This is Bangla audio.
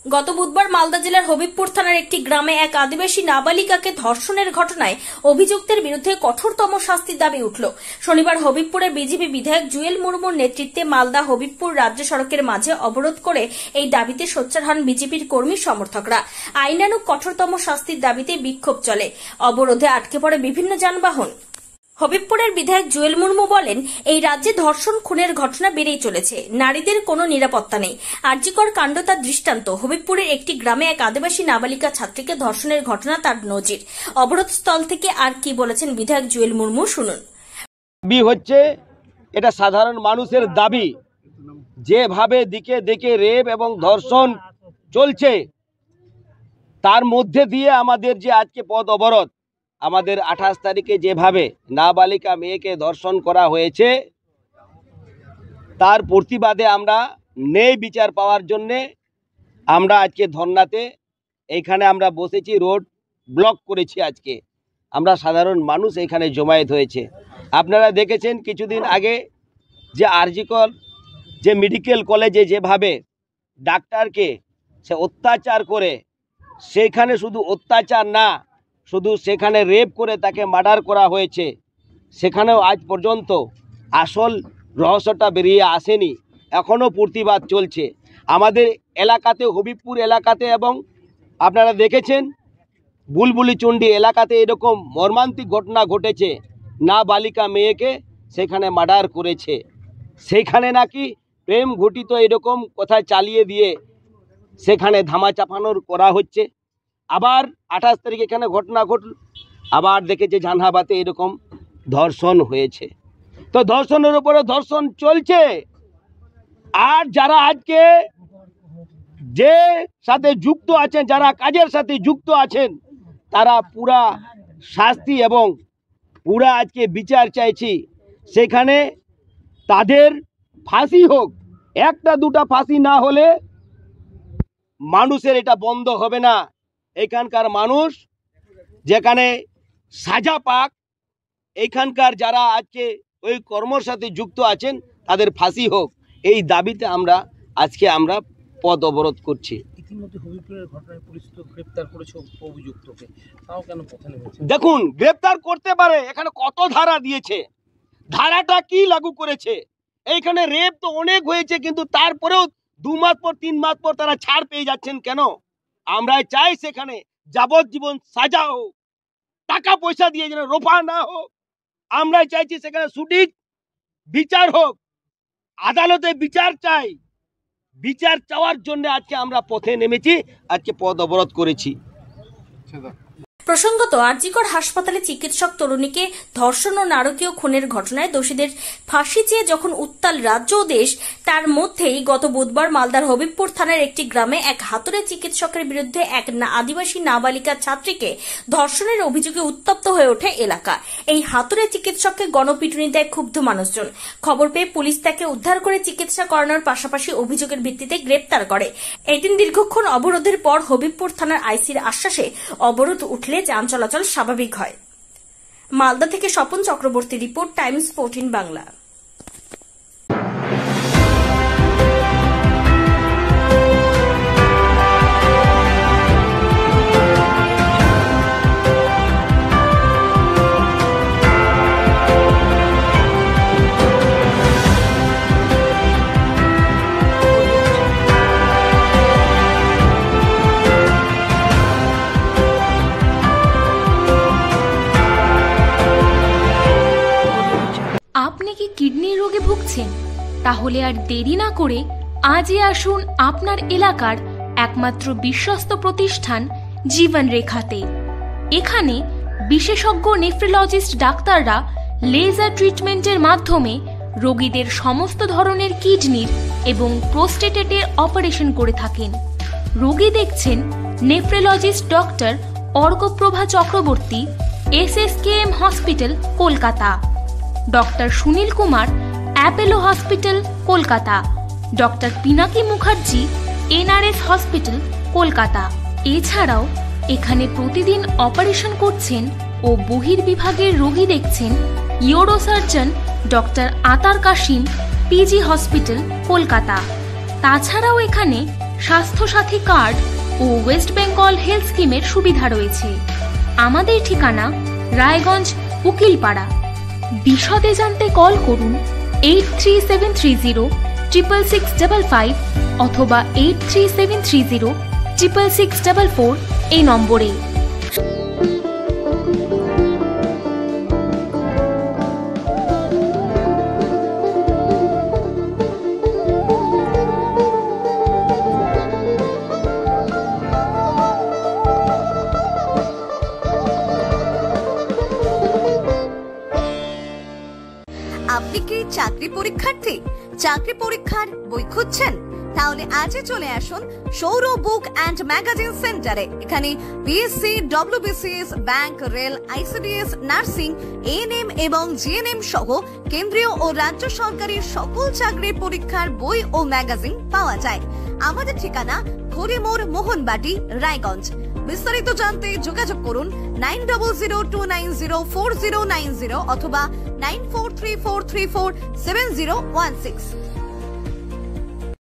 গত বুধবার মালদা জেলার হবিবপুর থানার একটি গ্রামে এক আদিবাসী নাবালিকাকে ধর্ষণের ঘটনায় অভিযুক্তের বিরুদ্ধে কঠোরতম শাস্তির দাবি উঠল। শনিবার হবিবপুরের বিজেপি বিধায়ক জুয়েল মুর্মুর নেতৃত্বে মালদা হবিবপুর রাজ্য সড়কের মাঝে অবরোধ করে এই দাবিতে সোচ্চার হন বিজেপির কর্মী সমর্থকরা। আইনানুগ কঠোরতম শাস্তির দাবিতে বিক্ষোভ চলে। অবরোধে আটকে পড়ে বিভিন্ন যানবাহন। হবিবপুরের বিধায়ক জুয়েল মুর্মু বলেন, এই রাজ্যে ধর্ষণ খুনের ঘটনা বেড়েই চলেছে, নারীদের কোনো নিরাপত্তা নেই। আরজিকর কাণ্ড তার দৃষ্টান্ত। হবিবপুরের একটি গ্রামে এক আদিবাসী নাবালিকা ছাত্রীকে ধর্ষণের ঘটনা তার নজির। অবরোধ স্থল থেকে আর কি বলেছেন বিধায়ক জুয়েল মুর্মু, শুনুন। দাবি হচ্ছে, এটা সাধারণ মানুষের দাবি, যেভাবে দিকে দিকে রেপ এবং ধর্ষণ চলছে তার মধ্যে দিয়ে আমাদের যে আজকে পথ অবরোধ, আমাদের 28 তারিখে যেভাবে নাবালিকা মেয়েকে ধর্ষণ করা হয়েছে তার প্রতিবাদে আমরা ন্যায় বিচার পাওয়ার জন্যে আমরা আজকে ধর্নাতে এইখানে আমরা বসেছি, রোড ব্লক করেছি। আজকে আমরা সাধারণ মানুষ এখানে জমায়েত হয়েছে। আপনারা দেখেছেন কিছুদিন আগে যে আরজিকর যে মেডিকেল কলেজে যেভাবে ডাক্তারকে সে অত্যাচার করে, সেখানে শুধু অত্যাচার না, শুধু সেখানে রেপ করে তাকে মার্ডার করা হয়েছে, সেখানেও আজ পর্যন্ত আসল রহস্যটা বেরিয়ে আসেনি। এখনও প্রতিবাদ চলছে আমাদের এলাকাতে, হবিবপুর এলাকাতে, এবং আপনারা দেখেছেন বুলবুলিচণ্ডী এলাকাতে এরকম মর্মান্তিক ঘটনা ঘটেছে। নাবালিকা মেয়েকে সেখানে মার্ডার করেছে, সেখানে নাকি প্রেম ঘটিত এরকম কথা চালিয়ে দিয়ে সেখানে ধামা চাপানোর করা হচ্ছে। আবার 28 তারিখ এখানে ঘটনা ঘটল, আবার দেখেছে জানহাবাতে এরকম ধর্ষণ হয়েছে। তো ধর্ষণের উপরে ধর্ষণ চলছে। আর যারা আজকে যে সাথে যুক্ত আছেন, যারা কাজের সাথে যুক্ত আছেন, তারা পুরা শাস্তি এবং পুরা আজকে বিচার চাইছি। সেখানে তাদের ফাঁসি হোক, একটা দুটা ফাঁসি না হলে মানুষের এটা বন্ধ হবে না। এখানকার মানুষ যেখানে সাজা পাক, এইখানকার যারা আজকে ওই কর্মর সাথে যুক্ত আছেন তাদের ফাঁসি হোক, এই দাবিতে আমরা আজকে আমরা পথ অবরোধ করছি। ইতিমধ্যে হবিবপুরের ঘটনায় পুলিশ তো গ্রেফতার করেছে অভিযুক্তকে, তাও কেন পথে নেমেছে? দেখুন, গ্রেফতার করতে পারে, এখানে কত ধারা দিয়েছে, ধারাটা কি লাগু করেছে? এইখানে রেপ তো অনেক হয়েছে, কিন্তু তারপরেও 2 মাস পর 3 মাস পর তারা ছাড় পেয়ে যাচ্ছেন কেন? আমরা চাই সেখানে যাবজ্জীবন সাজা হোক, টাকা পয়সা দিয়ে যেন রোপা না হোক। আমরা চাইছি সেখানে সঠিক বিচার হোক, আদালতে বিচার চাই। বিচার চাওয়ার জন্য আজকে আমরা পথে নেমেছি, আজকে পথ অবরোধ করেছি। প্রসঙ্গত, আরজিকর হাসপাতালে চিকিৎসক তরুণীকে ধর্ষণ ও নারকীয় খুনের ঘটনায় দোষীদের ফাঁসি চেয়ে যখন উত্তাল রাজ্য ও দেশ, তার মধ্যেই গত বুধবার মালদার হবিবপুর থানার একটি গ্রামে এক হাতুড়ে চিকিৎসকের বিরুদ্ধে এক আদিবাসী নাবালিকা ছাত্রীকে ধর্ষণের অভিযোগে উত্তপ্ত হয়ে ওঠে এলাকা। এই হাতুড়ে চিকিৎসককে গণপিটুনি দেয় ক্ষুব্ধ মানুষজন। খবর পেয়ে পুলিশ তাকে উদ্ধার করে চিকিৎসা করানোর পাশাপাশি অভিযোগের ভিত্তিতে গ্রেপ্তার করে। এদিন দীর্ঘক্ষণ অবরোধের পর হবিবপুর থানার আইসির আশ্বাসে অবরোধ উঠলে যান চলাচল স্বাভাবিক হয়। মালদা থেকে স্বপন চক্রবর্তী রিপোর্ট, টাইমস 14 বাংলা। আপনি কি কিডনির রোগে ভুগছেন? তাহলে আর দেরি না করে আজই আসুন আপনার এলাকার একমাত্র বিশ্বস্ত প্রতিষ্ঠান জীবন রেখাতে। এখানে বিশেষজ্ঞ নেফ্রোলজিস্ট ডাক্তাররা লেজার ট্রিটমেন্টের মাধ্যমে রোগীদের সমস্ত ধরনের কিডনির এবং প্রোস্টেটের অপারেশন করে থাকেন। রোগী দেখছেন nephrologist doctor Arkaprava Chakraborty, SSKM hospital, Kolkata. Doctor Sunil Kumar, Apollo hospital, Kolkata. Doctor Pinaki Mukherjee, NRS hospital, Kolkata. এছাড়াও এখানে প্রতিদিন অপারেশন করছেন ও বহির্বিভাগের রোগী দেখছেন ইউরোসার্জন ডক্টর আতার কাশিম, PG হসপিটাল, কলকাতা। তাছাড়াও এখানে স্বাস্থ্যসাথী কার্ড ও ওয়েস্ট বেঙ্গল হেলথ স্কিমের সুবিধা রয়েছে। আমাদের ঠিকানা রায়গঞ্জ উকিলপাড়া। বিশদে জানতে কল করুন 8373066655 অথবা 8373066644 এই নম্বরে। আপনি কি চাকরি পরীক্ষার্থী? চাকরি পরীক্ষার বই খুঁজছেন? তাহলে আজই চলে আসুন সৌরভ বুক অ্যান্ড ম্যাগাজিন সেন্টারে। এখানে BSc, WBCS, bank, rail, ICDS, nursing, ANM এবং জিএনএম সহ কেন্দ্রীয় ও রাজ্য সরকারি সকল চাকরির পরীক্ষার বই ও ম্যাগাজিন পাওয়া যায়। আমাদের ঠিকানা ঘড়িমোড়, মোহনবাটি, রায়গঞ্জ। বিস্তারিত জানতে যোগাযোগ করুন 9002904090 অথবা 9434347016।